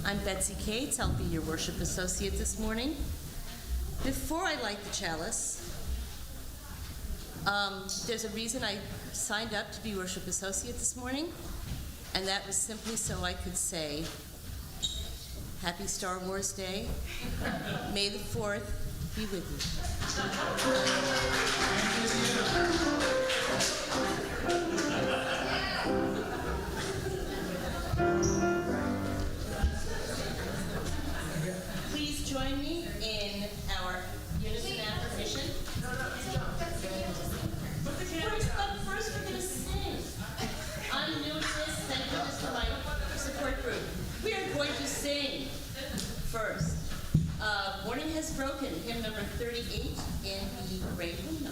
I'm Betsy Cates. I'll be your worship associate this morning. Before I light the chalice, there's a reason I signed up to be worship associate this morning, and that was simply so I could say, Happy Star Wars Day. May the 4th be with you. Please join me in our unison affirmation. First we're going to sing. I'm new to this, thank goodness for my support group. We are going to sing first. Morning Has Broken, hymn number 38 in the great hymn.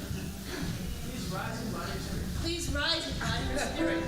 Please rise in body and spirit. Please rise in body and spirit.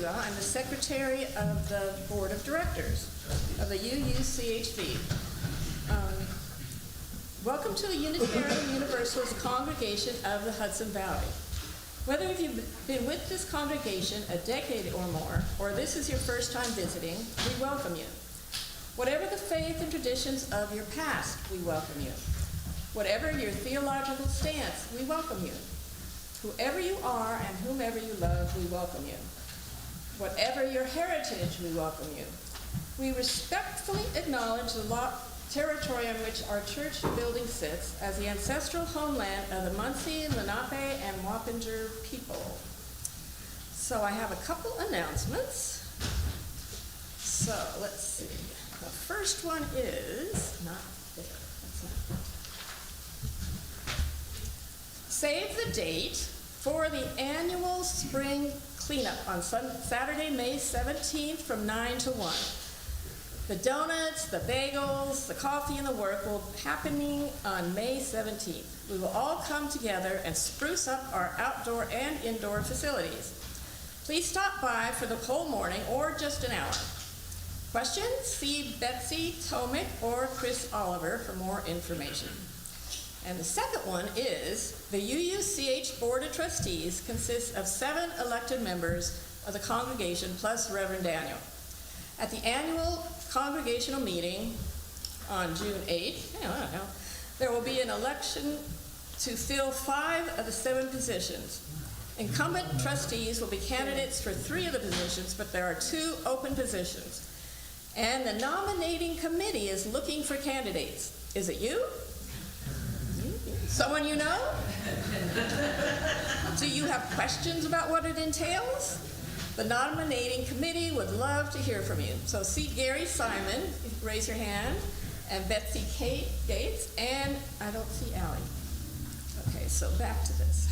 I'm the secretary of the board of directors of the UUCHV. Welcome to the Unitarian Universalist Congregation of the Hudson Valley. Whether you've been with this congregation a decade or more, or this is your first time visiting, we welcome you. Whatever the faith and traditions of your past, we welcome you. Whatever your theological stance, we welcome you. Whoever you are and whomever you love, we welcome you. Whatever your heritage, we welcome you. We respectfully acknowledge the territory on which our church building sits as the ancestral homeland of the Munsee, Lenape, and Wappinger people. So I have a couple announcements. So let's see. The first one is not there. That's not it. Save the date for the annual spring cleanup on Saturday, May 17th from 9 to 1. The donuts, the bagels, the coffee, and the work will be happening on May 17th. We will all come together and spruce up our outdoor and indoor facilities. Please stop by for the whole morning or just an hour. Questions? See Betsy Tomick or Chris Oliver for more information. And the second one is the UUCH Board of Trustees consists of 7 elected members of the congregation plus Reverend Daniel. At the annual congregational meeting on June 8th, there will be an election to fill 5 of the 7 positions. Incumbent trustees will be candidates for 3 of the positions, but there are 2 open positions. And the nominating committee is looking for candidates. Is it you? Someone you know? Do you have questions about what it entails? The nominating committee would love to hear from you. So see Gary Simon, raise your hand, and Betsy Kate Gates, and I don't see Allie. Okay, so back to this.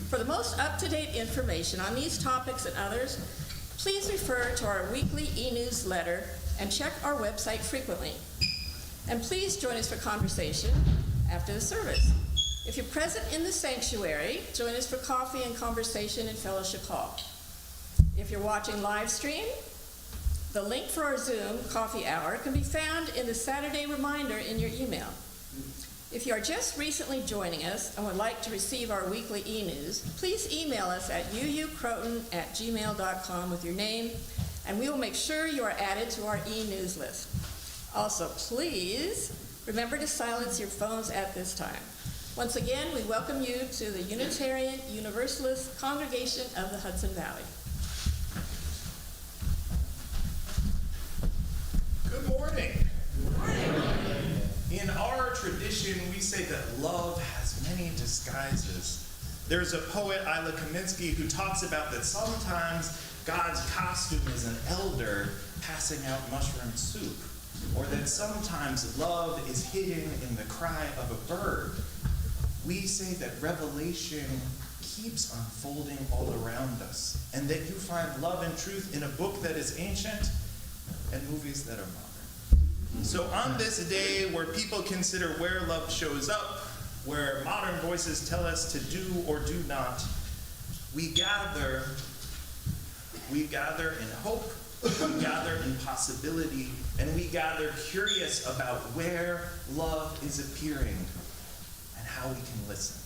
For the most up-to-date information on these topics and others, please refer to our weekly e-newsletter and check our website frequently. And please join us for conversation after the service. If you're present in the sanctuary, join us for coffee and conversation in Fellowship Hall. If you're watching live stream, the link for our Zoom coffee hour can be found in the Saturday reminder in your email. If you are just recently joining us and would like to receive our weekly e-news, please email us at uucroton@gmail.com with your name, and we will make sure you are added to our e-news list. Also, please remember to silence your phones at this time. Once again, we welcome you to the Unitarian Universalist Congregation of the Hudson Valley. Good morning. Good morning. In our tradition, we say that love has many disguises. There's a poet, Isla Kaminsky, who talks about that sometimes God's costume is an elder passing out mushroom soup, or that sometimes love is hidden in the cry of a bird. We say that Revelation keeps unfolding all around us, and that you find love and truth in a book that is ancient and movies that are modern. So on this day where people consider where love shows up, where modern voices tell us to do or do not, we gather in hope, we gather in possibility, and we gather curious about where love is appearing and how we can listen.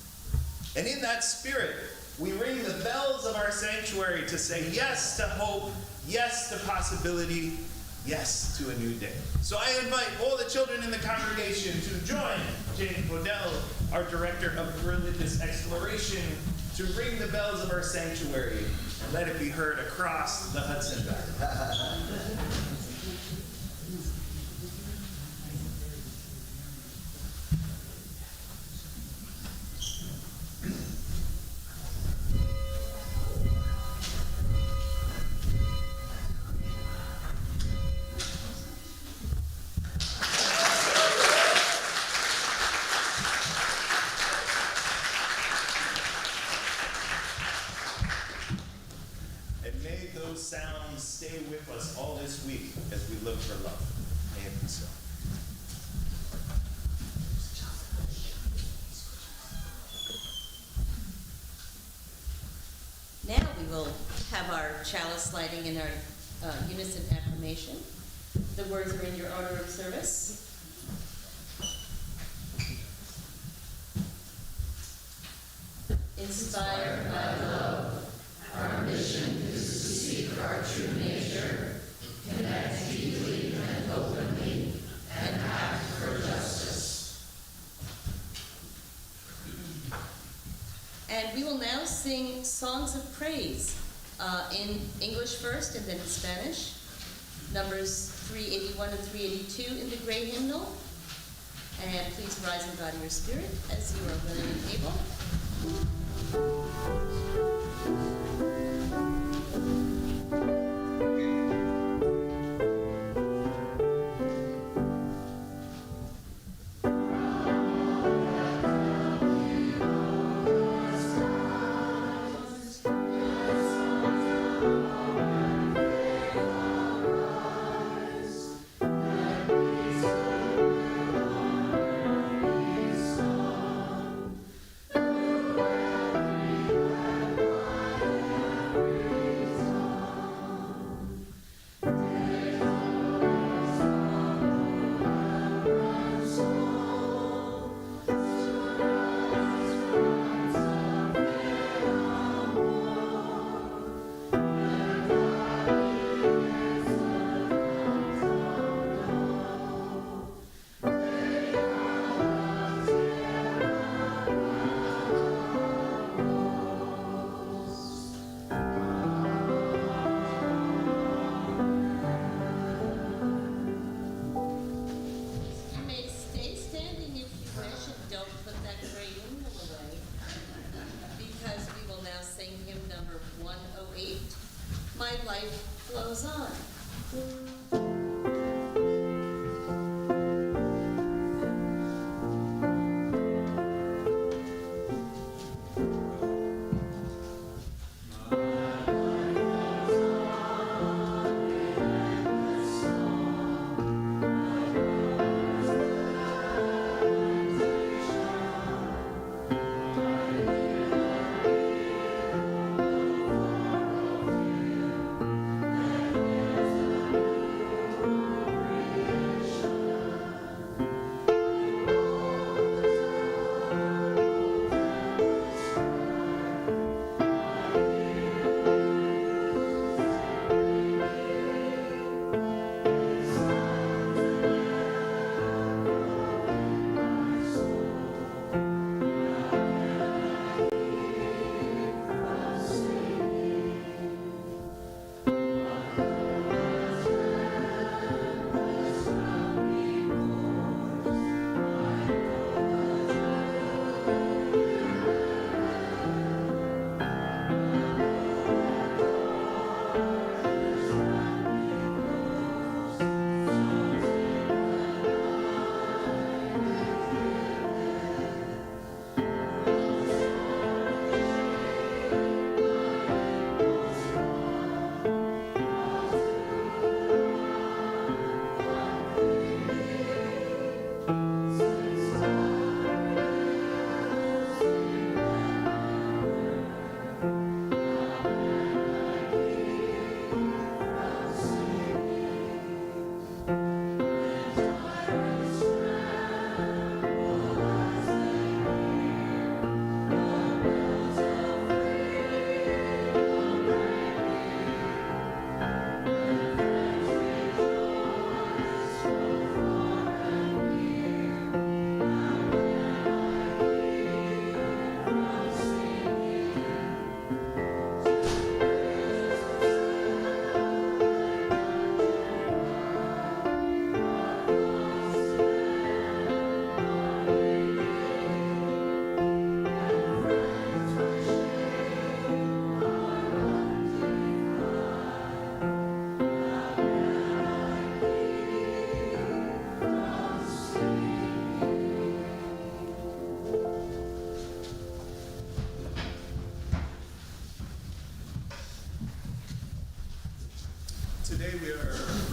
And in that spirit, we ring the bells of our sanctuary to say yes to hope, yes to possibility, yes to a new day. So I invite all the children in the congregation to join Jane Bodell, our Director of Religious Exploration, to ring the bells of our sanctuary and let it be heard across the Hudson Valley. Sounds stay with us all this week as we look for love. May it be so. Now we will have our chalice lighting and our unison affirmation. The words are in your order of service. Inspired by love, our mission is to seek our true nature, connect deeply and openly, and act for justice. And we will now sing songs of praise in English first and then in Spanish. Numbers 381 and 382 in the gray hymnal. And please rise in God in your spirit as you are willing and able.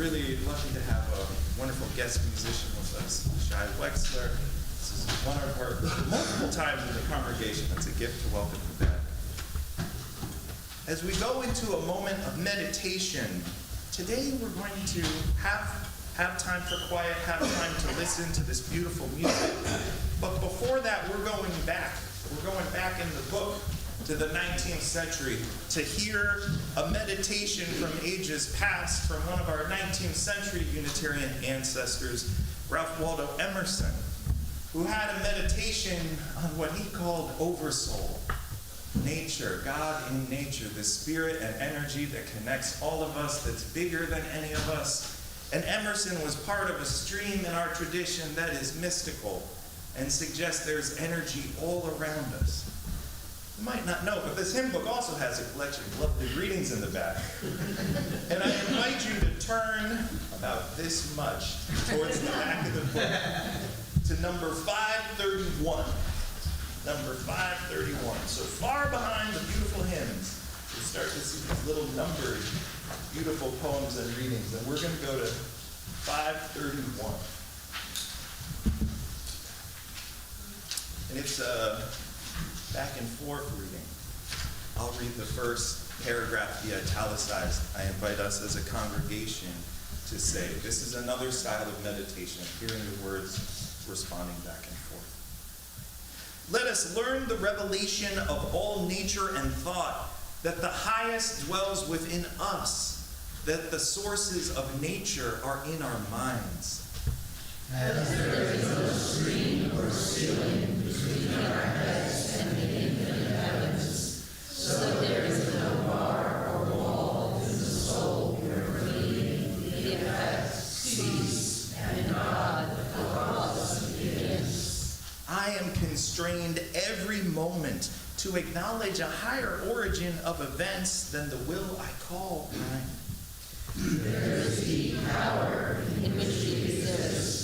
really lucky to have a wonderful guest musician with us, Shai Wexler. This is one of our multiple times in the congregation. It's a gift to welcome you back. As we go into a moment of meditation, today we're going to have time for quiet, have time to listen to this beautiful music. But before that, we're going back. We're going back in the book to the 19th century to hear a meditation from ages past from one of our 19th century Unitarian ancestors, Ralph Waldo Emerson, who had a meditation on what he called oversoul, nature, God in nature, the spirit and energy that connects all of us, that's bigger than any of us. And Emerson was part of a stream in our tradition that is mystical and suggests there's energy all around us. You might not know, but this hymn book also has a collection of lovely readings in the back. And I invite you to turn about this much towards the back of the book to number 531. Number 531. So far behind the beautiful hymns, you start to see these little numbered, beautiful poems and readings. And we're going to go to 531. And it's a back and forth reading. I'll read the first paragraph, the italicized. I invite us as a congregation to say, this is another style of meditation, hearing the words, responding back and forth. Let us learn the revelation of all nature and thought, that the highest dwells within us, that the sources of nature are in our minds. As there is no screen or ceiling between our heads and the infinite heavens, so there is no bar or wall in the soul where breathing, the effect, cease, and God, the cause, begins. I am constrained every moment to acknowledge a higher origin of events than the will I call mine. There is deep power in which we exist,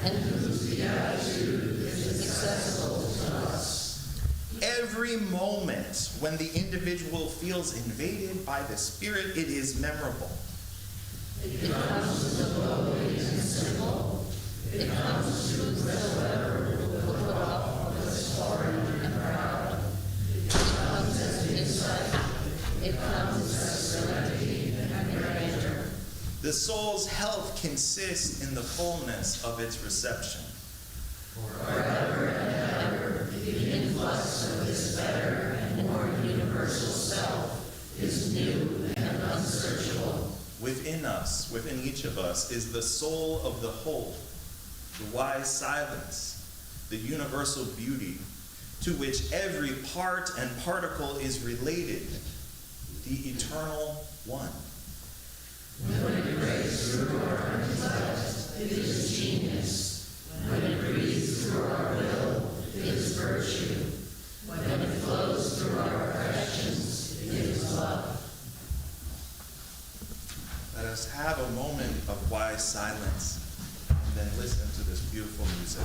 and whose beatitude is accessible to us. Every moment when the individual feels invaded by the Spirit, it is memorable. It comes to the lowly and simple. It comes to whosoever will put off what is foreign and proud. it comes as insight, it comes As serenity and grandeur. The soul's health consists in the fullness of its reception. Forever and ever, the influx of this better and more universal self is new and unsearchable. Within us, within each of us, is the soul of the whole, the wise silence, the universal beauty, to which every part and particle is related, the eternal one. When it breaks through our intellect, it is genius. When it breathes through our will, it is virtue. When it flows through our affections, it is love. Let us have a moment of wise silence and then listen to this beautiful music.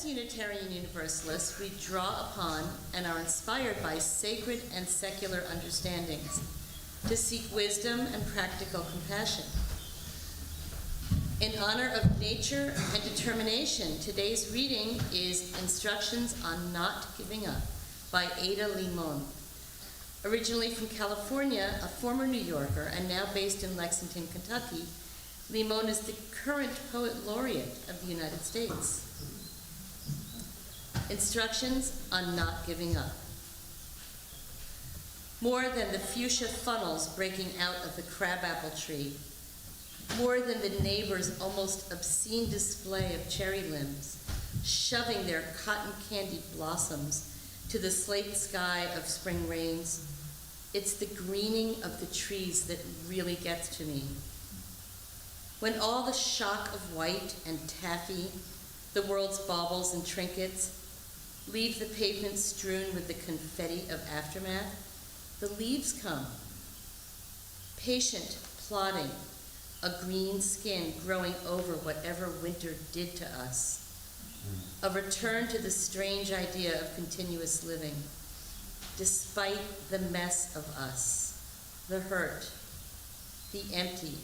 Unitarian Universalists, we draw upon and are inspired by sacred and secular understandings to seek wisdom and practical compassion. In honor of nature and determination, today's reading is Instructions on Not Giving Up by Ada Limon. Originally from California, a former New Yorker and now based in Lexington, Kentucky, Limon is the current Poet Laureate of the United States. Instructions on Not Giving Up. More than the fuchsia funnels breaking out of the crabapple tree, more than the neighbor's almost obscene display of cherry limbs, shoving their cotton candy blossoms to the slate sky of spring rains, it's the greening of the trees that really gets to me. When all the shock of white and taffy, the world's baubles and trinkets, leave the pavement strewn with the confetti of aftermath, the leaves come. Patient, plodding, a green skin growing over whatever winter did to us. A return to the strange idea of continuous living, despite the mess of us, the hurt, the empty.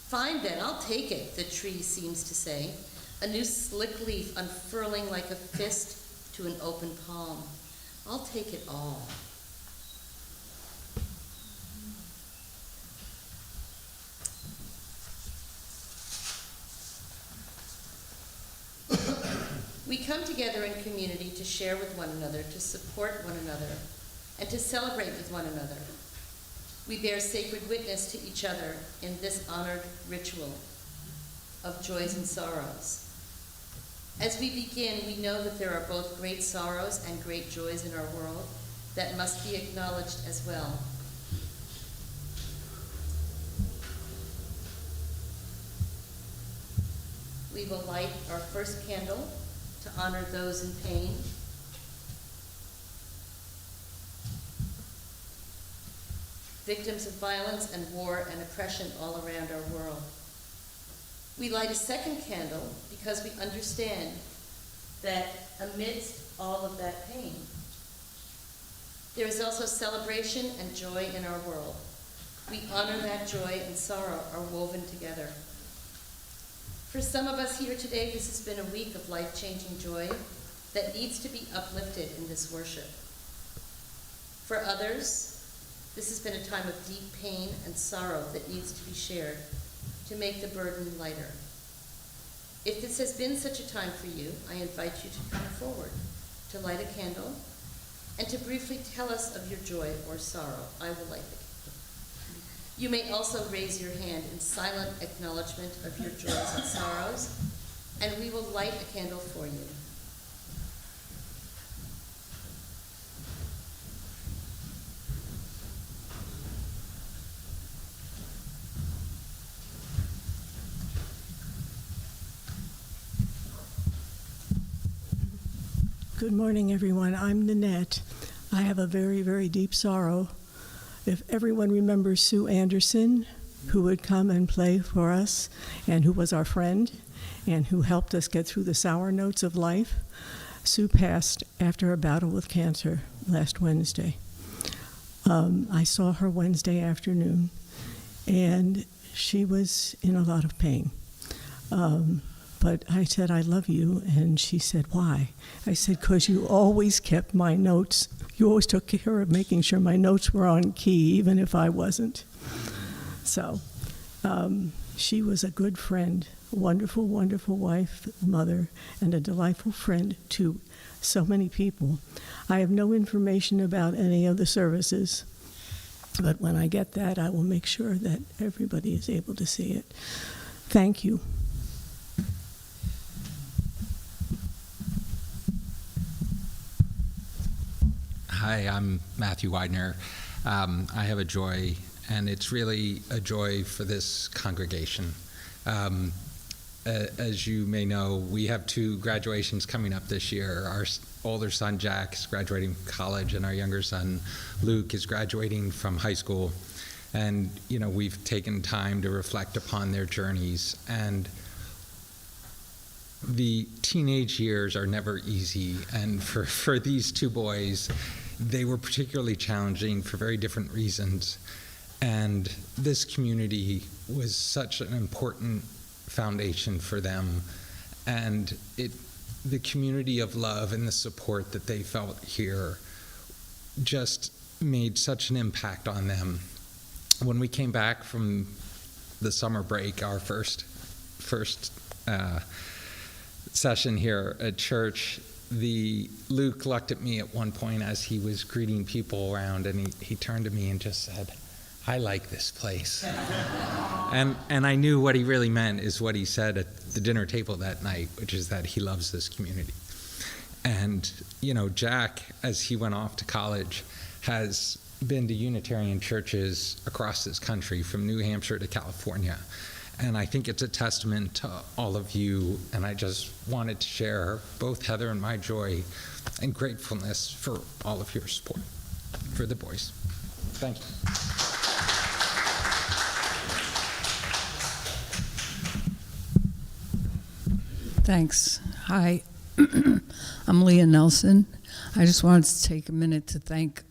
Fine then, I'll take it, the tree seems to say, a new slick leaf unfurling like a fist to an open palm. I'll take it all. We come together in community to share with one another, to support one another, and to celebrate with one another. We bear sacred witness to each other in this honored ritual of joys and sorrows. As we begin, we know that there are both great sorrows and great joys in our world that must be acknowledged as well. We will light our first candle to honor those in pain. Victims of violence and war and oppression all around our world. We light a second candle because we understand that amidst all of that pain, there is also celebration and joy in our world. We honor that joy and sorrow are woven together. For some of us here today, this has been a week of life-changing joy that needs to be uplifted in this worship. For others, this has been a time of deep pain and sorrow that needs to be shared to make the burden lighter. If this has been such a time for you, I invite you to come forward, to light a candle, and to briefly tell us of your joy or sorrow. I will light the candle. You may also raise your hand in silent acknowledgement of your joys and sorrows, and we will light a candle for you. Good morning, everyone. I'm Nanette. I have a very, very deep sorrow. If everyone remembers Sue Anderson, who would come and play for us, and who was our friend, and who helped us get through the sour notes of life, Sue passed after a battle with cancer last Wednesday. I saw her Wednesday afternoon, and she was in a lot of pain. But I said, I love you, and she said, why? I said, because you always kept my notes. You always took care of making sure my notes were on key, even if I wasn't. So she was a good friend, a wonderful, wonderful wife, mother, and a delightful friend to so many people. I have no information about any of the services, but when I get that, I will make sure that everybody is able to see it. Thank you. Hi, I'm Matthew Widener. I have a joy, and it's really a joy for this congregation. As you may know, we have 2 graduations coming up this year. Our older son, Jack, is graduating from college, and our younger son, Luke, is graduating from high school. And, we've taken time to reflect upon their journeys. And the teenage years are never easy, and for these two boys, they were particularly challenging for very different reasons. And this community was such an important foundation for them, and the community of love and the support that they felt here just made such an impact on them. When we came back from the summer break, our first session here at church, Luke looked at me at one point as he was greeting people around, and he turned to me and just said, "I like this place." and I knew what he really meant is what he said at the dinner table that night, which is that he loves this community. And, Jack, as he went off to college, has been to Unitarian churches across this country, from New Hampshire to California. And I think it's a testament to all of you, and I just wanted to share both Heather and my joy and gratefulness for all of your support for the boys. Thank you. Thanks. Hi, I'm Leah Nelson. I just wanted to take a minute to thank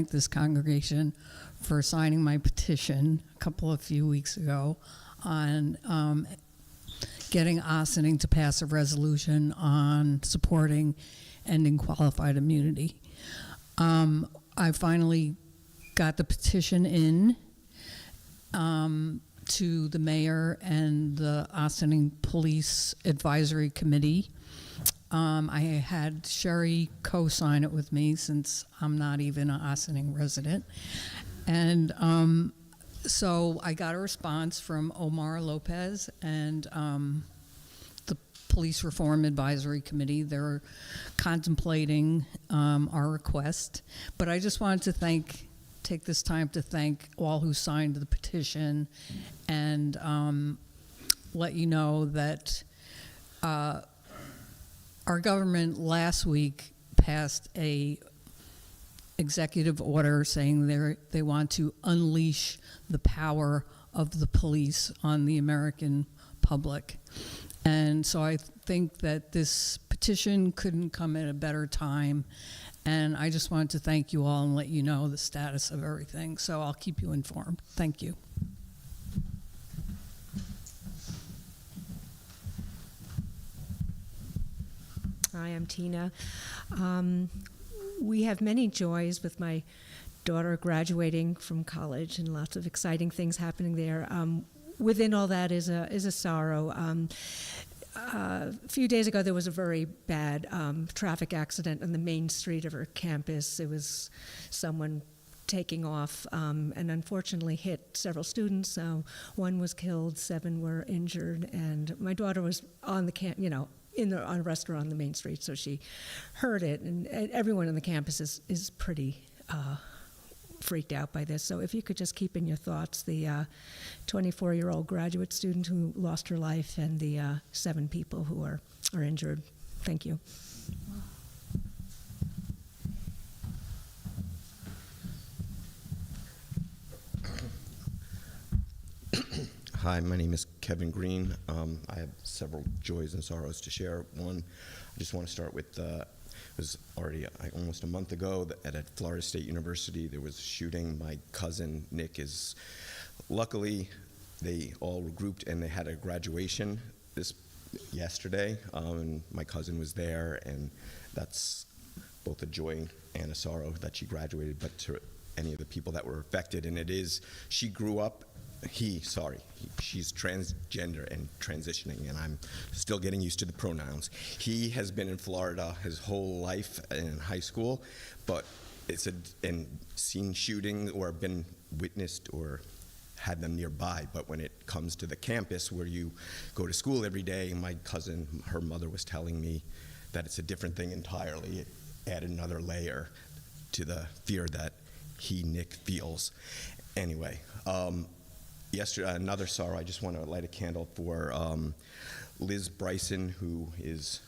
this congregation for signing my petition a few weeks ago on getting Ossining to pass a resolution on supporting ending qualified immunity. I finally got the petition in to the mayor and the Ossining Police Advisory Committee. I had Sherry co-sign it with me since I'm not even an Ossining resident. And so I got a response from Omar Lopez and the Police Reform Advisory Committee. They're contemplating our request. But I just wanted to take this time to thank all who signed the petition and let you know that our government last week passed a executive order saying they want to unleash the power of the police on the American public. And so I think that this petition couldn't come at a better time. And I just wanted to thank you all and let you know the status of everything. So I'll keep you informed. Thank you. Hi, I'm Tina. We have many joys with my daughter graduating from college and lots of exciting things happening there. Within all that is a sorrow. A few days ago, there was a very bad traffic accident on the main street of our campus. It was someone taking off and unfortunately hit several students. One was killed, 7 were injured, and my daughter was on the on a restaurant on the main street, so she heard it, and everyone on the campus is pretty freaked out by this. So if you could just keep in your thoughts the 24-year-old graduate student who lost her life and the 7 people who are injured. Thank you. Hi, my name is Kevin Green. I have several joys and sorrows to share. One, I just want to start with, it was already almost a month ago at Florida State University, there was a shooting. My cousin, Nick, luckily, they all regrouped and they had a graduation yesterday, and my cousin was there, and that's both a joy and a sorrow that she graduated, but to any of the people that were affected, and she grew up, she's transgender and transitioning, and I'm still getting used to the pronouns. He has been in Florida his whole life in high school, but and seen shooting or been witnessed or had them nearby. But when it comes to the campus where you go to school every day, my cousin, her mother was telling me that it's a different thing entirely. It added another layer to the fear that Nick feels. Anyway, yesterday, another sorrow, I just want to light a candle for Liz Bryson, who is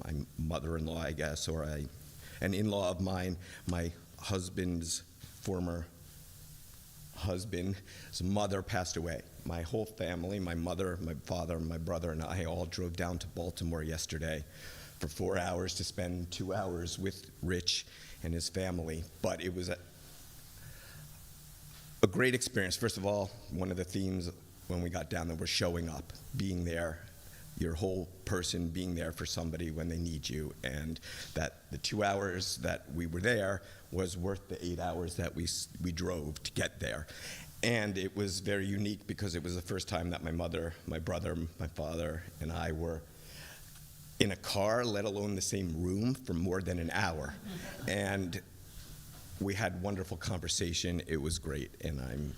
my mother-in-law, I guess, or an in-law of mine. My husband's former husband's mother passed away. my whole family, my mother, my father, my brother, and I all drove down to Baltimore yesterday for 4 hours to spend 2 hours with Rich and his family. But it was a great experience. First of all, one of the themes when we got down there was showing up, being there, your whole person being there for somebody when they need you, and that the 2 hours that we were there was worth the 8 hours that we drove to get there. And it was very unique because it was the first time that my mother, my brother, my father, and I were in a car, let alone the same room, for more than an hour. And we had wonderful conversation. It was great, and I'm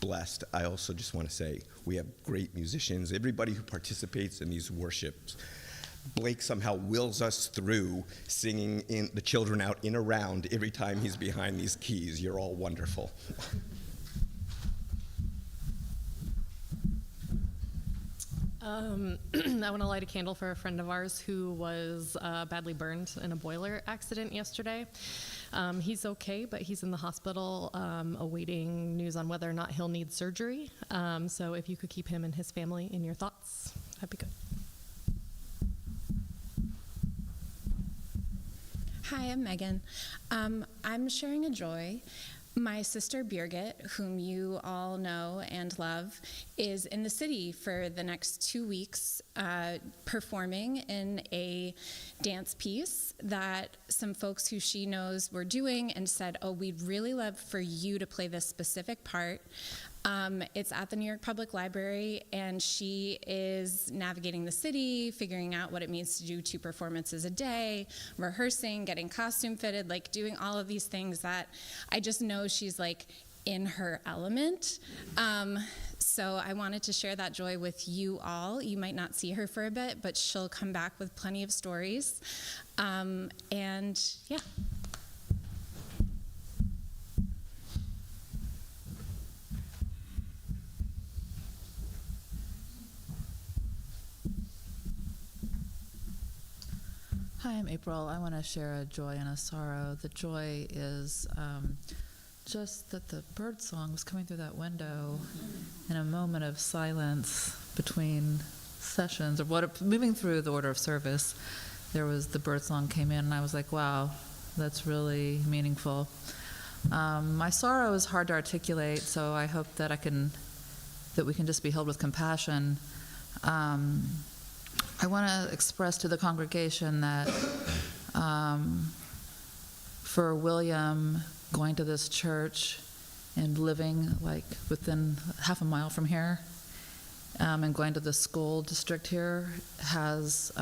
blessed. I also just want to say we have great musicians. Everybody who participates in these worships, Blake somehow wills us through singing in the children out in a round every time he's behind these keys. You're all wonderful. I want to light a candle for a friend of ours who was badly burned in a boiler accident yesterday. He's okay, but he's in the hospital awaiting news on whether or not he'll need surgery. So if you could keep him and his family in your thoughts, that'd be good. Hi, I'm Megan. I'm sharing a joy. My sister Birgit, whom you all know and love, is in the city for the next 2 weeks performing in a dance piece that some folks who she knows were doing and said, oh, we'd really love for you to play this specific part. It's at the New York Public Library, and she is navigating the city, figuring out what it means to do 2 performances a day, rehearsing, getting costume fitted, like doing all of these things that I just know she's like in her element. So I wanted to share that joy with you all. You might not see her for a bit, but she'll come back with plenty of stories. And yeah. Hi, I'm April. I want to share a joy and a sorrow. The joy is just that the bird song was coming through that window in a moment of silence between sessions, or moving through the order of service. There was the bird song came in, and I was like, wow, that's really meaningful. My sorrow is hard to articulate, so I hope that we can just be held with compassion. I want to express to the congregation that for William, going to this church and living like within half a mile from here, and going to the school district here has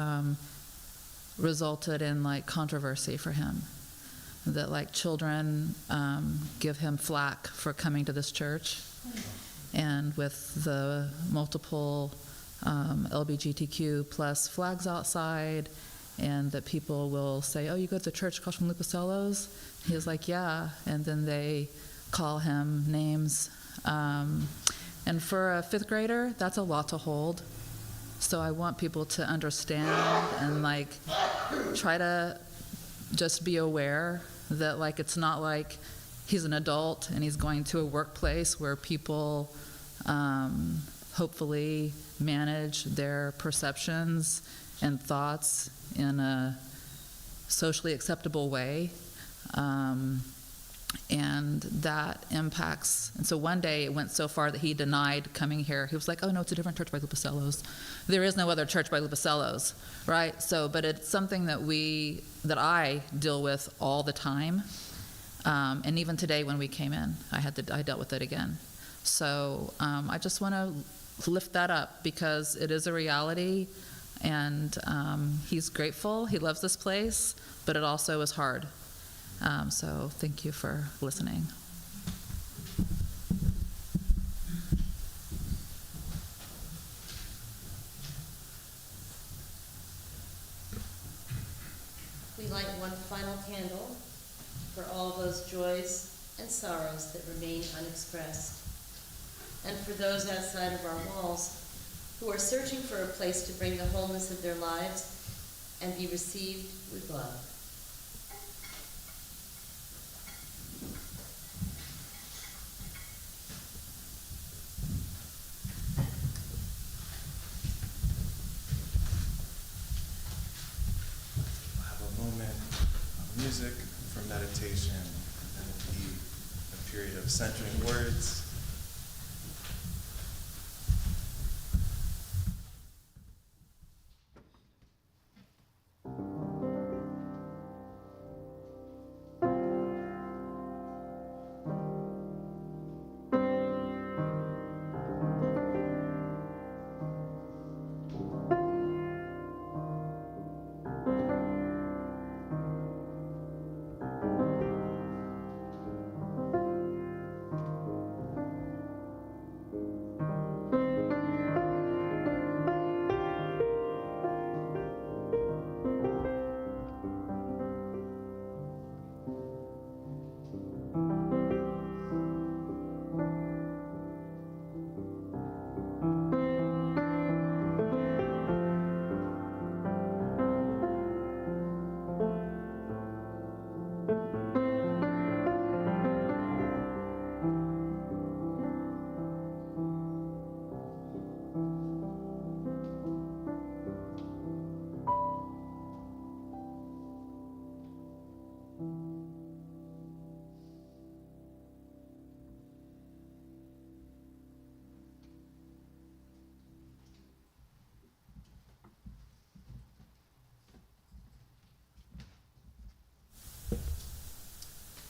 resulted in like controversy for him. That like children give him flack for coming to this church, and with the multiple LGBTQ plus flags outside, and that people will say, oh, you go to the church across from Lupicello's? He's like, yeah, and then they call him names. And for a 5th grader, that's a lot to hold. So I want people to understand and like try to just be aware that like it's not like he's an adult and he's going to a workplace where people hopefully manage their perceptions and thoughts in a socially acceptable way. And that impacts. And so one day it went so far that he denied coming here. He was like, oh no, it's a different church by Lupicello's. There is no other church by Lupicello's, right? So, but it's something that I deal with all the time. And even today when we came in, I dealt with it again. So I just want to lift that up because it is a reality, and he's grateful. He loves this place, but it also is hard. So thank you for listening. We light one final candle for all those joys and sorrows that remain unexpressed. And for those outside of our walls who are searching for a place to bring the wholeness of their lives and be received with love. music for meditation, and it'll be a period of centering words.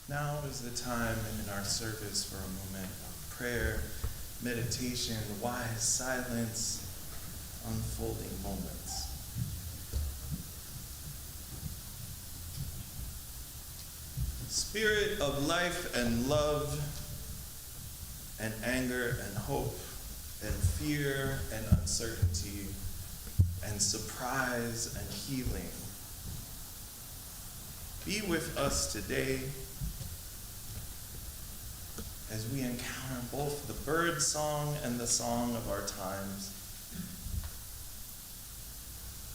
Now is the time in our service for a moment of prayer, meditation, wise silence, unfolding moments. Spirit of life and love and anger and hope and fear and uncertainty and surprise and healing, be with us today as we encounter both the bird song and the song of our times.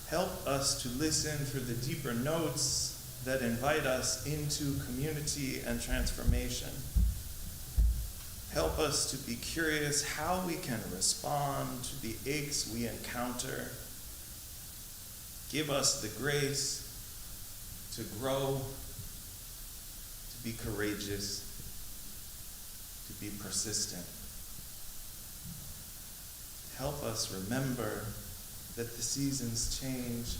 Help us to listen for the deeper notes that invite us into community and transformation. Help us to be curious how we can respond to the aches we encounter. Give us the grace to grow, to be courageous, to be persistent. Help us remember that the seasons change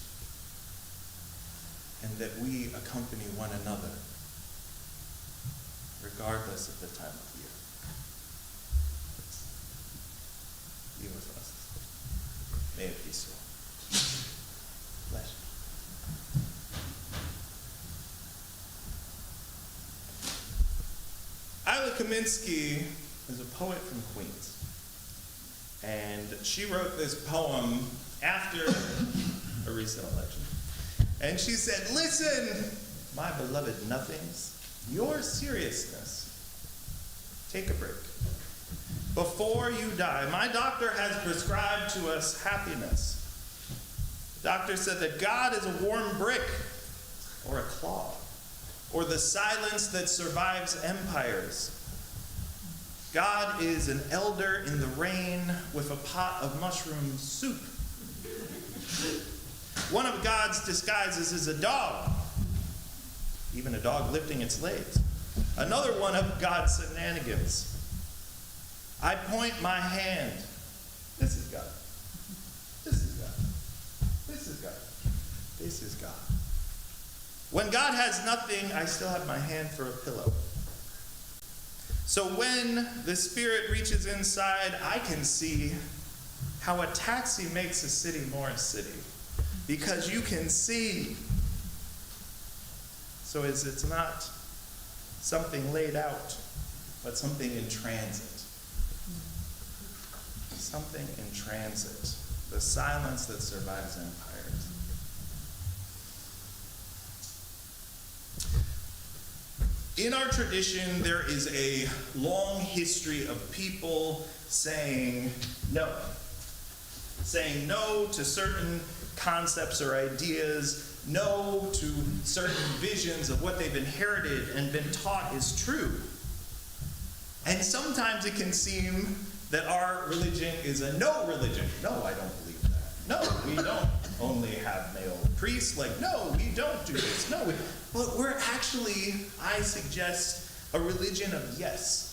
and that we accompany one another, regardless of the time of year. Be with us. May it be so. Bless you. Isla Kaminsky is a poet from Queens, and she wrote this poem after a recent election. And she said, "Listen, my beloved nothings, your seriousness. Take a break. Before you die, my doctor has prescribed to us happiness. The doctor said that God is a warm brick or a claw, or the silence that survives empires. God is an elder in the rain with a pot of mushroom soup. One of God's disguises is a dog, even a dog lifting its legs. Another one of God's shenanigans. I point my hand. This is God. This is God. This is God. This is God. When God has nothing, I still have my hand for a pillow. So when the Spirit reaches inside, I can see how a taxi makes a city more a city. Because you can see. So it's not something laid out, but something in transit. Something in transit. The silence that survives empires. In our tradition, there is a long history of people saying no. Saying no to certain concepts or ideas, no to certain visions of what they've inherited and been taught is true. And sometimes it can seem that our religion is a no religion. No, I don't believe that. No, we don't. only have male priests. Like, no, we don't do this. No, but we're actually, I suggest, a religion of yes.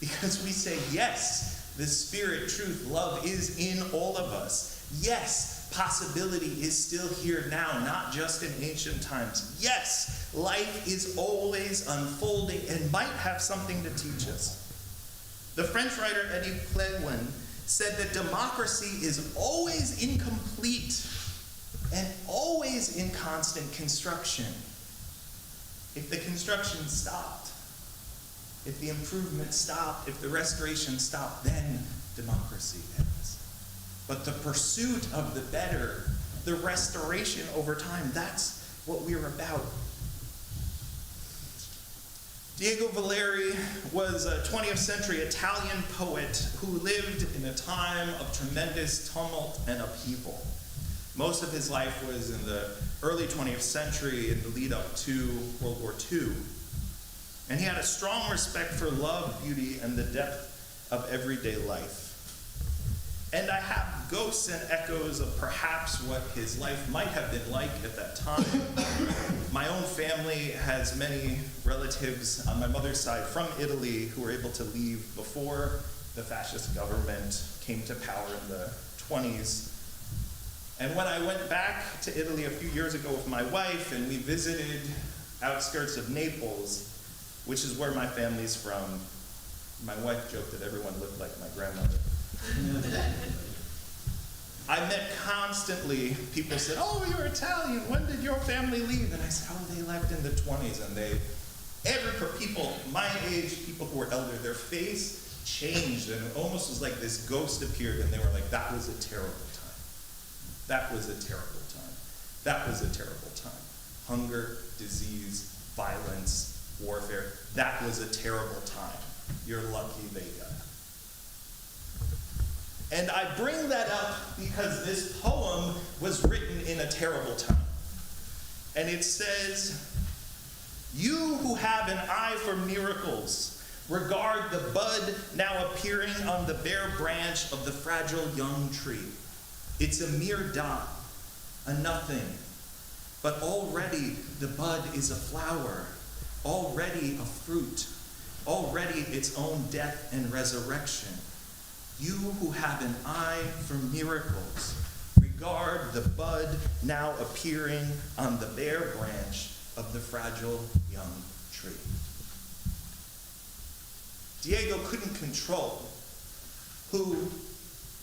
Because we say, yes, the spirit, truth, love is in all of us. Yes, possibility is still here now, not just in ancient times. Yes, life is always unfolding and might have something to teach us. The French writer Eddie Plewin said that democracy is always incomplete and always in constant construction. If the construction stopped, if the improvement stopped, if the restoration stopped, then democracy ends. But the pursuit of the better, the restoration over time, that's what we're about. Diego Valeri was a 20th century Italian poet who lived in a time of tremendous tumult and upheaval. Most of his life was in the early 20th century in the lead up to World War II. And he had a strong respect for love, beauty, and the depth of everyday life. And I have ghosts and echoes of perhaps what his life might have been like at that time. My own family has many relatives on my mother's side from Italy who were able to leave before the fascist government came to power in the 20s. And when I went back to Italy a few years ago with my wife and we visited outskirts of Naples, which is where my family's from, my wife joked that everyone looked like my grandmother. I met constantly, people said, oh, you're Italian, when did your family leave? And I said, oh, they left in the 20s. And for people my age, people who were elder, their face changed and it almost was like this ghost appeared and they were like, that was a terrible time. That was a terrible time. That was a terrible time. Hunger, disease, violence, warfare, that was a terrible time. You're lucky they got. And I bring that up because this poem was written in a terrible time. And it says, you who have an eye for miracles, regard the bud now appearing on the bare branch of the fragile young tree. It's a mere dot, a nothing. But already the bud is a flower, already a fruit, already its own death and resurrection. You who have an eye for miracles, regard the bud now appearing on the bare branch of the fragile young tree. Diego couldn't control who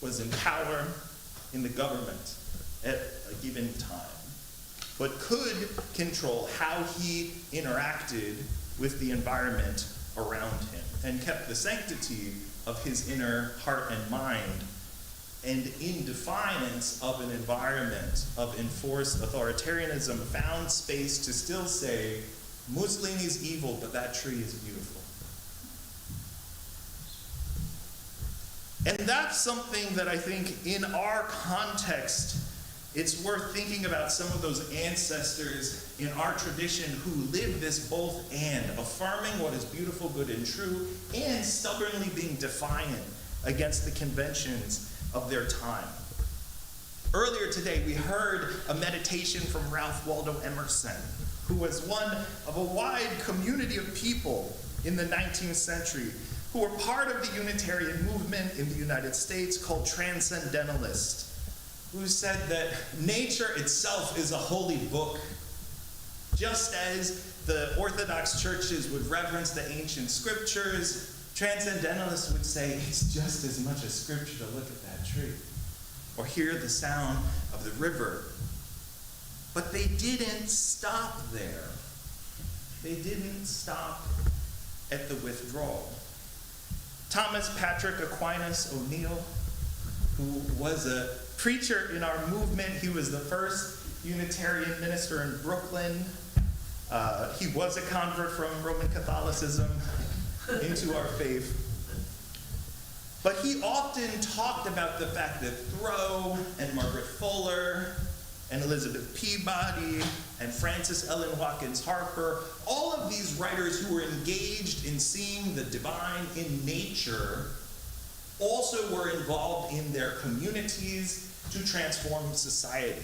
was in power in the government at a given time, but could control how he interacted with the environment around him and kept the sanctity of his inner heart and mind, and in defiance of an environment of enforced authoritarianism, found space to still say, Mussolini is evil, but that tree is beautiful. And that's something that I think in our context, it's worth thinking about some of those ancestors in our tradition who lived this both and, affirming what is beautiful, good, and true, and stubbornly being defiant against the conventions of their time. Earlier today, we heard a meditation from Ralph Waldo Emerson, who was one of a wide community of people in the 19th century who were part of the Unitarian movement in the United States called Transcendentalists, who said that nature itself is a holy book. Just as the Orthodox churches would reverence the ancient scriptures, Transcendentalists would say it's just as much a scripture to look at that tree or hear the sound of the river. But they didn't stop there. They didn't stop at the withdrawal. Thomas Patrick Aquinas O'Neill, who was a preacher in our movement. He was the first Unitarian minister in Brooklyn. He was a convert from Roman Catholicism into our faith. But he often talked about the fact that Thoreau and Margaret Fuller and Elizabeth Peabody and Frances Ellen Watkins Harper, all of these writers who were engaged in seeing the divine in nature, also were involved in their communities to transform society.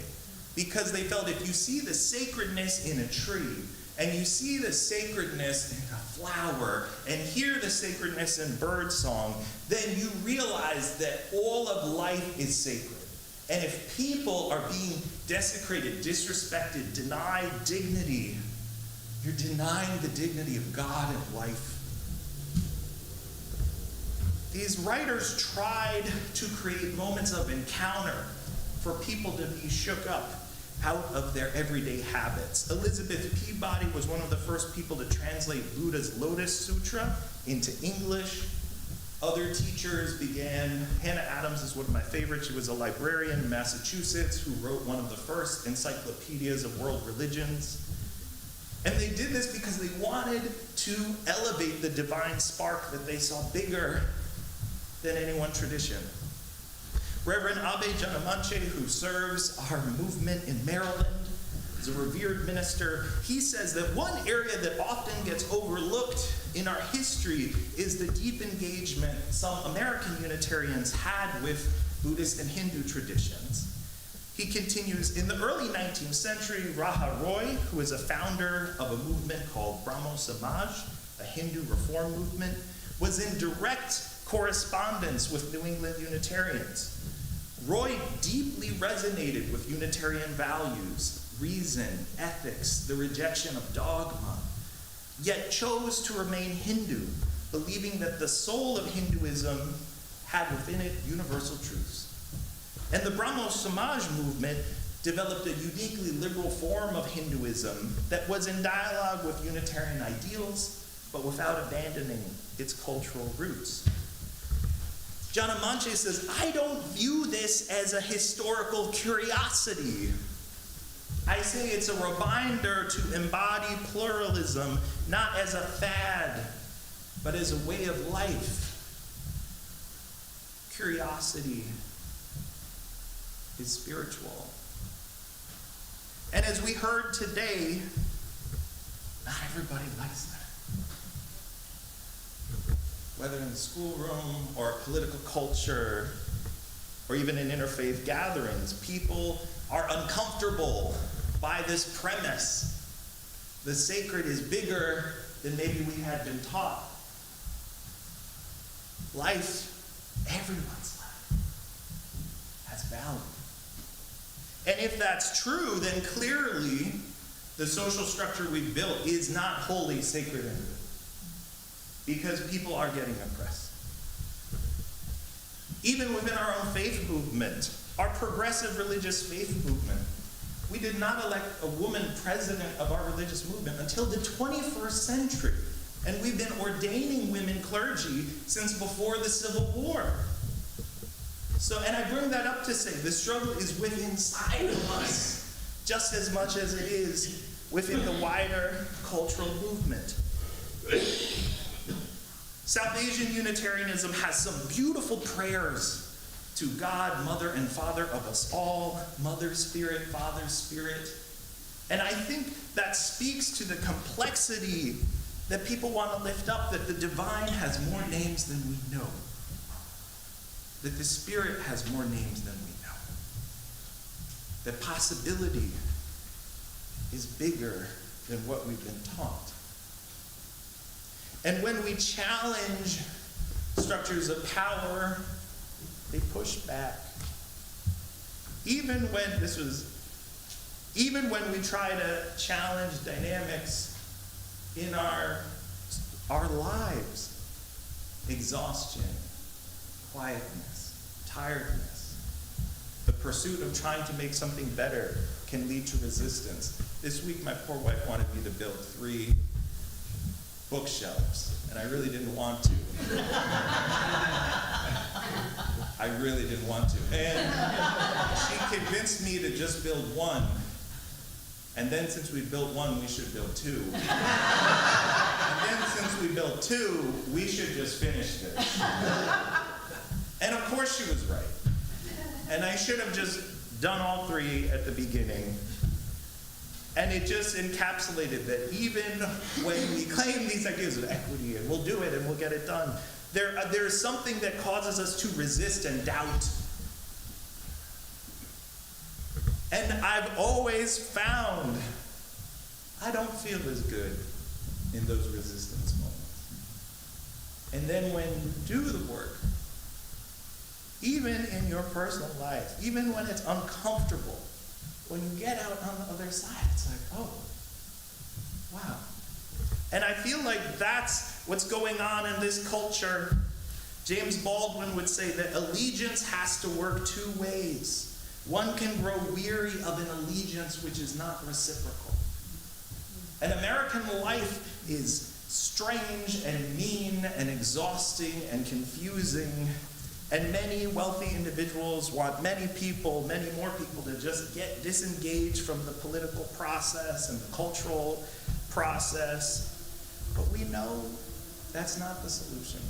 Because they felt if you see the sacredness in a tree, and you see the sacredness in a flower, and hear the sacredness in birdsong, then you realize that all of life is sacred. And if people are being desecrated, disrespected, denied dignity, you're denying the dignity of God and life. These writers tried to create moments of encounter for people to be shook up out of their everyday habits. Elizabeth Peabody was one of the first people to translate Buddha's Lotus Sutra into English. Other teachers began. Hannah Adams is one of my favorites. She was a librarian in Massachusetts who wrote one of the first encyclopedias of world religions. And they did this because they wanted to elevate the divine spark that they saw bigger than any one tradition. Reverend Abe Janamanche, who serves our movement in Maryland, is a revered minister. He says that one area that often gets overlooked in our history is the deep engagement some American Unitarians had with Buddhist and Hindu traditions. He continues, in the early 19th century, Raja Roy, who is a founder of a movement called Brahmo Samaj, a Hindu reform movement, was in direct correspondence with New England Unitarians. Roy deeply resonated with Unitarian values, reason, ethics, the rejection of dogma, yet chose to remain Hindu, believing that the soul of Hinduism had within it universal truths. And the Brahmo Samaj movement developed a uniquely liberal form of Hinduism that was in dialogue with Unitarian ideals, but without abandoning its cultural roots. Janamanche says, I don't view this as a historical curiosity. I say it's a reminder to embody pluralism, not as a fad, but as a way of life. Curiosity is spiritual. And as we heard today, not everybody likes that. Whether in the schoolroom or political culture or even in interfaith gatherings, people are uncomfortable by this premise. The sacred is bigger than maybe we had been taught. Life, everyone's life, has value. And if that's true, then clearly the social structure we've built is not wholly sacred and good, because people are getting oppressed. Even within our own faith movement, our progressive religious faith movement, we did not elect a woman president of our religious movement until the 21st century. And we've been ordaining women clergy since before the Civil War. So, and I bring that up to say the struggle is within inside of us, just as much as it is within the wider cultural movement. South Asian Unitarianism has some beautiful prayers to God, Mother, and Father of us all, Mother Spirit, Father Spirit. And I think that speaks to the complexity that people want to lift up, that the divine has more names than we know, that the Spirit has more names than we know, that possibility is bigger than what we've been taught. And when we challenge structures of power, they push back. Even when we try to challenge dynamics in our lives, exhaustion, quietness, tiredness, the pursuit of trying to make something better can lead to resistance. This week, my poor wife wanted me to build 3 bookshelves, and I really didn't want to. I really didn't want to. And she convinced me to just build 1. And then since we built 1, we should build 2. And then since we built 2, we should just finish this. And of course she was right. And I should have just done all 3 at the beginning. And it just encapsulated that even when we claim these ideas of equity and we'll do it and we'll get it done, there's something that causes us to resist and doubt. And I've always found I don't feel as good in those resistance moments. And then when you do the work, even in your personal life, even when it's uncomfortable, when you get out on the other side, it's like, oh, wow. And I feel like that's what's going on in this culture. James Baldwin would say that allegiance has to work two ways. One can grow weary of an allegiance which is not reciprocal. And American life is strange and mean and exhausting and confusing. And many wealthy individuals want many more people to just get disengaged from the political process and the cultural process. But we know that's not the solution.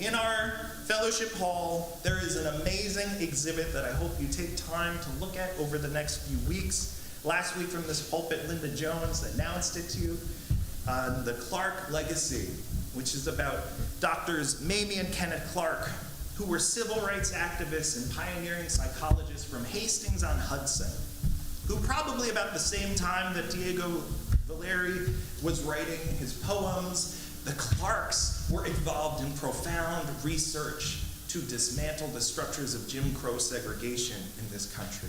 In our fellowship hall, there is an amazing exhibit that I hope you take time to look at over the next few weeks. Last week from this pulpit, Linda Jones announced it to you, the Clark Legacy, which is about Doctors Mamie and Kenneth Clark, who were civil rights activists and pioneering psychologists from Hastings-on-Hudson, who probably about the same time that Diego Valeri was writing his poems, the Clarks were involved in profound research to dismantle the structures of Jim Crow segregation in this country.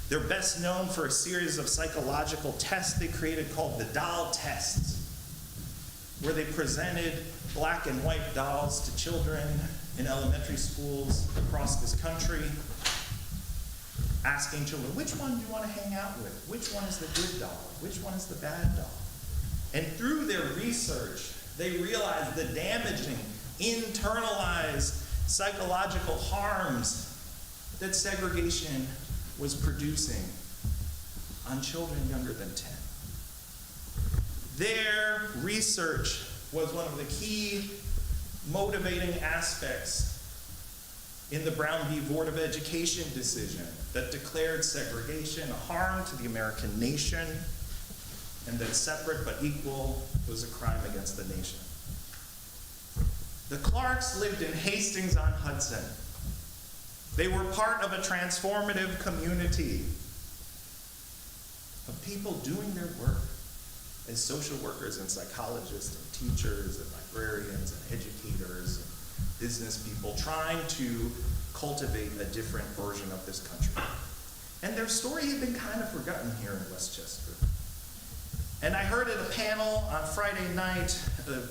They're best known for a series of psychological tests they created called the doll tests, where they presented black and white dolls to children in elementary schools across this country, asking children, which one do you want to hang out with? Which one is the good doll? Which one is the bad doll? And through their research, they realized the damaging, internalized psychological harms that segregation was producing on children younger than 10. Their research was one of the key motivating aspects in the Brown v. Board of Education decision that declared segregation a harm to the American nation, and that separate but equal was a crime against the nation. The Clarks lived in Hastings-on-Hudson. They were part of a transformative community of people doing their work as social workers and psychologists and teachers and librarians and educators and business people trying to cultivate a different version of this country. And their story had been kind of forgotten here in Westchester. And I heard at a panel on Friday night a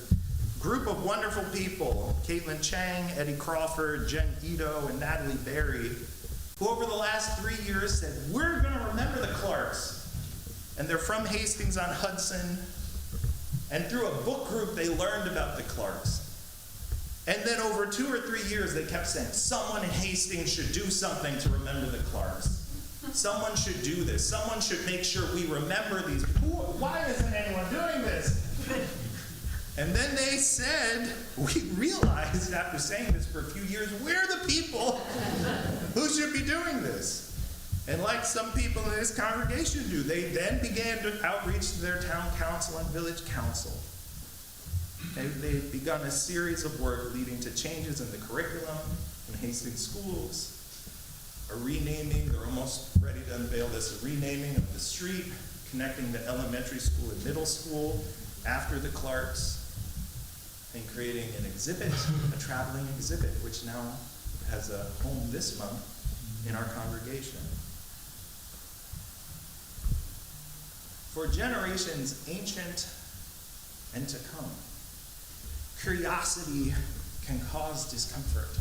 group of wonderful people, Caitlin Chang, Eddie Crawford, Jen Ito, and Natalie Berry, who over the last 3 years said, we're going to remember the Clarks. And they're from Hastings-on-Hudson. And through a book group, they learned about the Clarks. And then over 2 or 3 years, they kept saying, someone in Hastings should do something to remember the Clarks. Someone should do this. Someone should make sure we remember these. Why isn't anyone doing this? And then they said, we realized after saying this for a few years, we're the people who should be doing this. And like some people in this congregation do, they then began to outreach to their town council and village council. And they've begun a series of work leading to changes in the curriculum in Hastings schools, a renaming, they're almost ready to unveil this, a renaming of the street, connecting the elementary school and middle school after the Clarks, and creating an exhibit, a traveling exhibit, which now has a home this month in our congregation. For generations ancient and to come, curiosity can cause discomfort,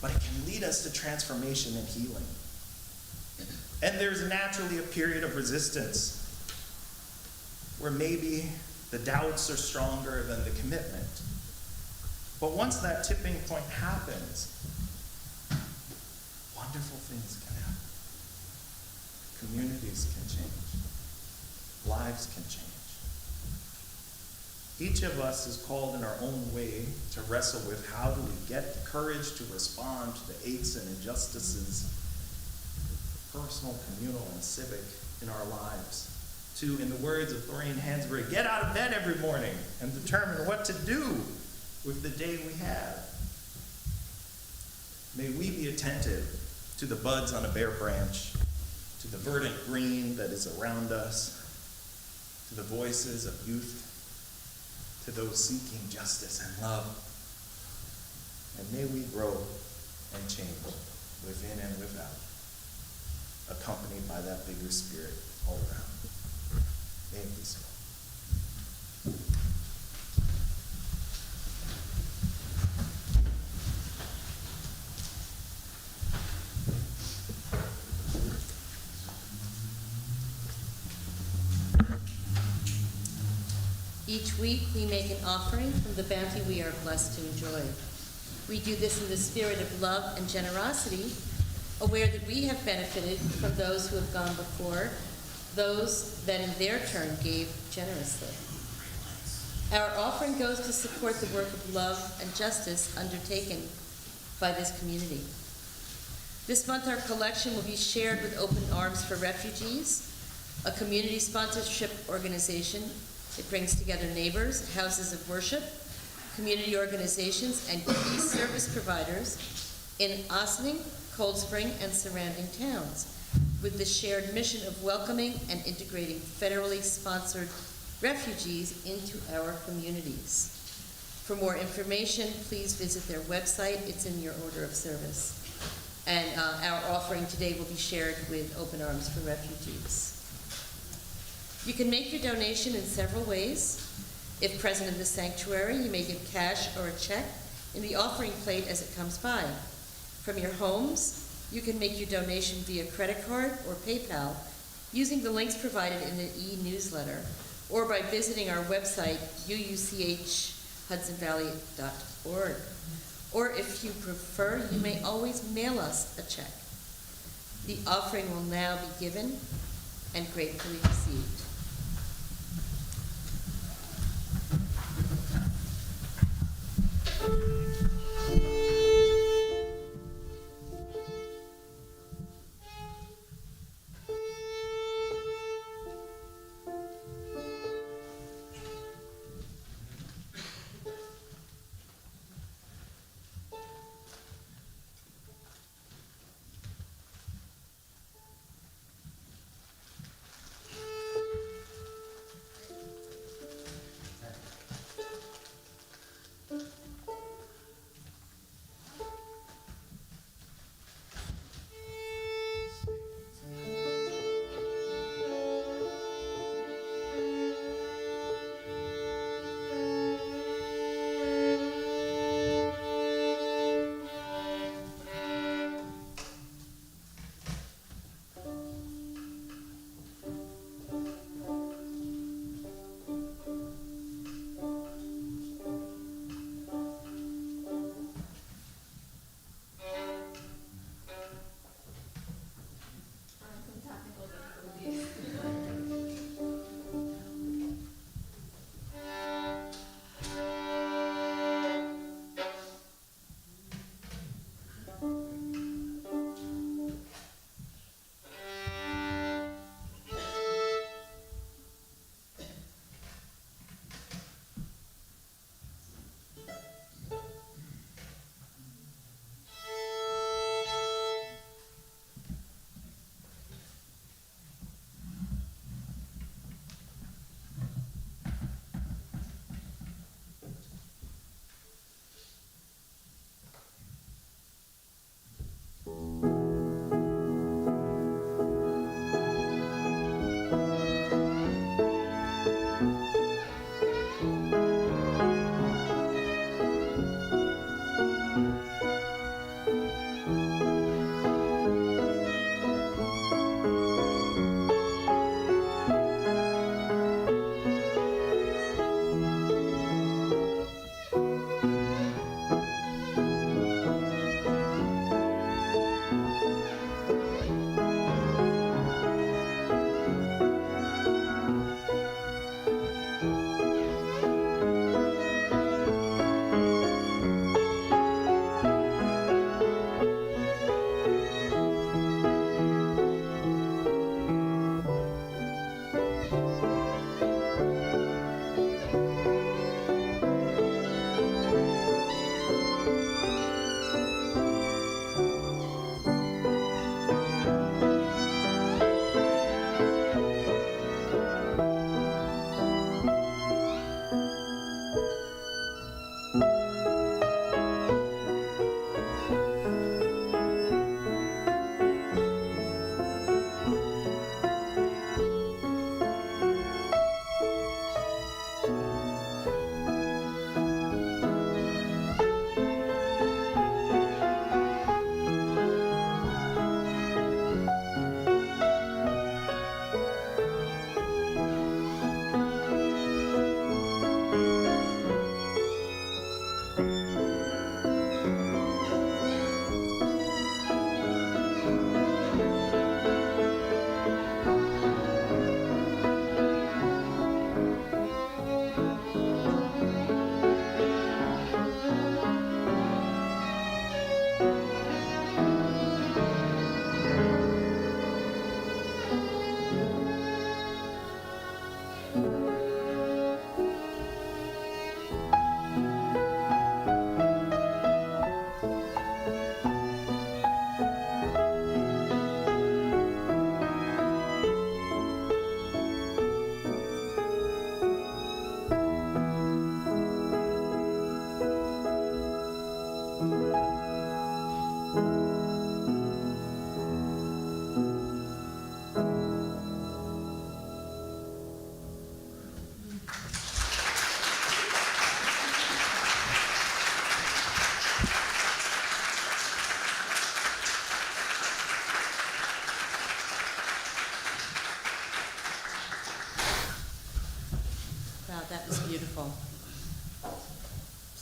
but it can lead us to transformation and healing. And there's naturally a period of resistance where maybe the doubts are stronger than the commitment. But once that tipping point happens, wonderful things can happen. Communities can change. Lives can change. Each of us is called in our own way to wrestle with how do we get the courage to respond to the aches and injustices, personal, communal, and civic in our lives. To, in the words of Thoreen Hansberry, get out of bed every morning and determine what to do with the day we have. May we be attentive to the buds on a bare branch to the verdant green that is around us, to the voices of youth, to those seeking justice and love. And may we grow and change within and without, accompanied by that bigger spirit all around. May it be so. Each week, we make an offering from the bounty we are blessed to enjoy. We do this in the spirit of love and generosity, aware that we have benefited from those who have gone before, those that in their turn gave generously. Our offering goes to support the work of love and justice undertaken by this community. This month, our collection will be shared with Open Arms for Refugees, a community sponsorship organization that brings together neighbors, houses of worship, community organizations, and key service providers in Ossining, Cold Spring, and surrounding towns, with the shared mission of welcoming and integrating federally sponsored refugees into our communities. For more information, please visit their website. It's in your order of service. And our offering today will be shared with Open Arms for Refugees. You can make your donation in several ways. If present in the sanctuary, you may give cash or a check in the offering plate as it comes by. From your homes, you can make your donation via credit card or PayPal using the links provided in the e-newsletter or by visiting our website, UUCHHudsonValley.org. Or if you prefer, you may always mail us a check. The offering will now be given and gratefully received.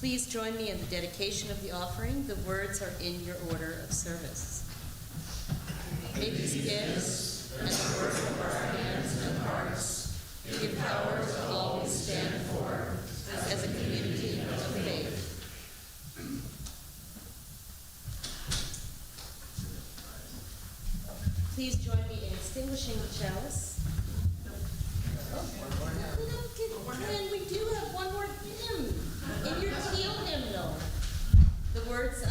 Please join me in the dedication of the offering. The words are in your order of service. May these gifts and the work of our hands and hearts give power to all we stand for as a community of faith. Please join me in extinguishing the chalice. And we do have one more hymn in your teal hymnal. The words,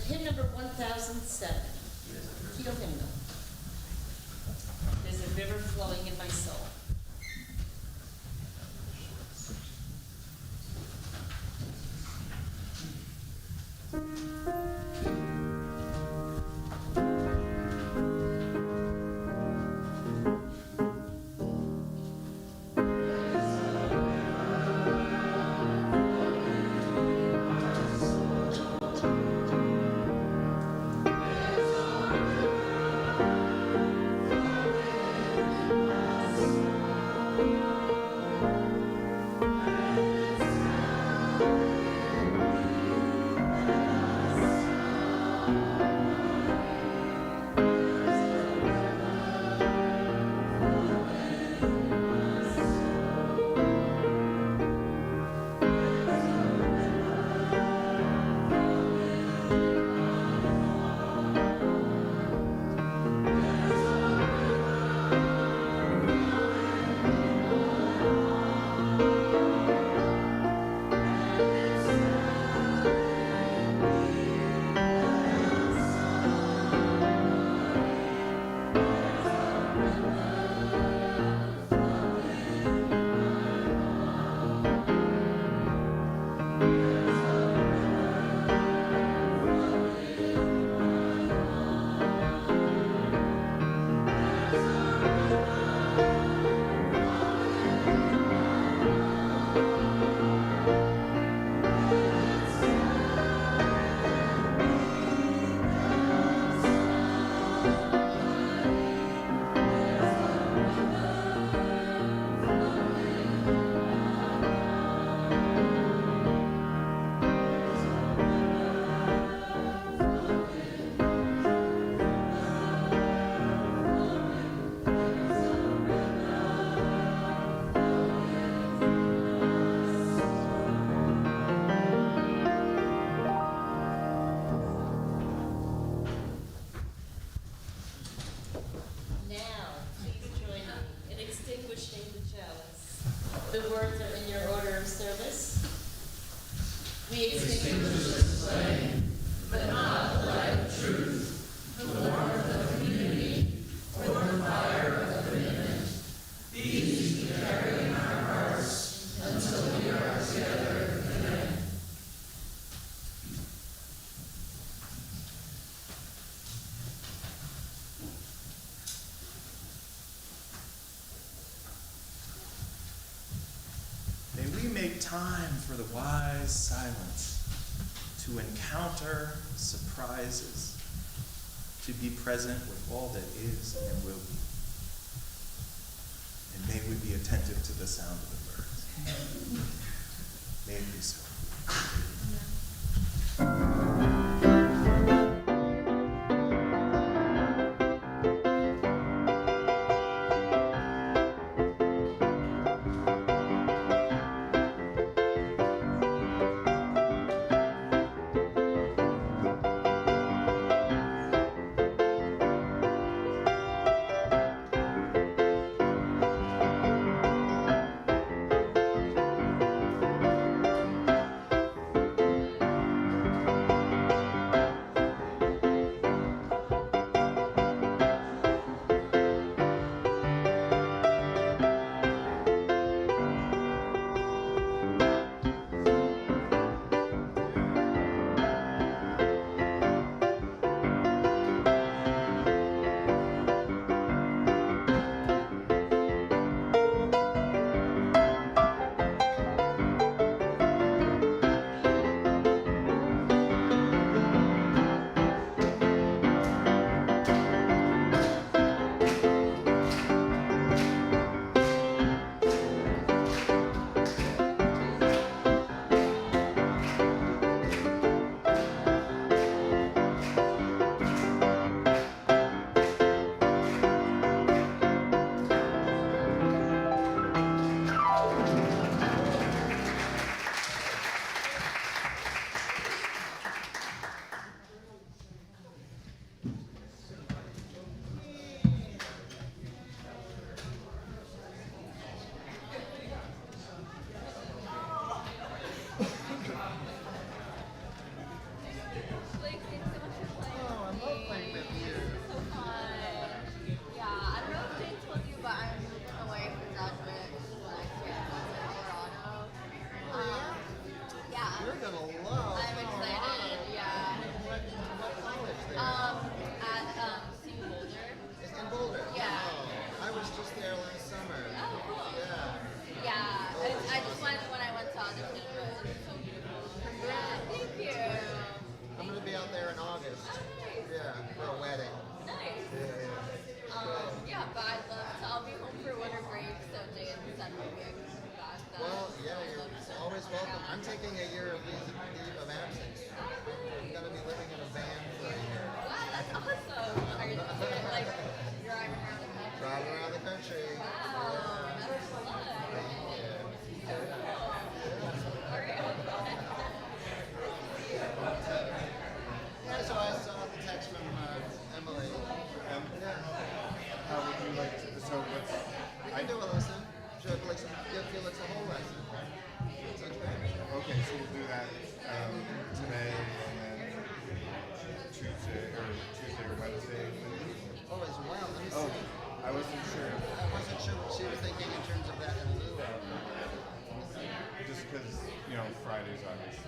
hymn number 1007, teal hymnal. There's a river flowing in my soul. The words are in your order of service. We extinguish this flame, but not the light of truth, the warmth of community, or the fire of commitment. These we carry in our hearts until we are together again. Make time for the wise silence, to encounter surprises, to be present with all that is and will be. And may we be attentive to the sound of the birds. May it be so. taking a year of leave of absence. You're going to be living in a van for a year. Wow, that's awesome. Are you doing like driving around the country? Driving around the country. Wow, that's a lot. All right. Yeah, so I saw the text from Emily. How would you like to? So what's? We can do a lesson. Show it like feel it's a whole lesson. Sounds great. Okay, so we'll do that today and then Tuesday or Wednesday. Oh, as well. Let me see. Oh, I wasn't sure. I wasn't sure what she was thinking in terms of that in lieu of. Just because Fridays obviously.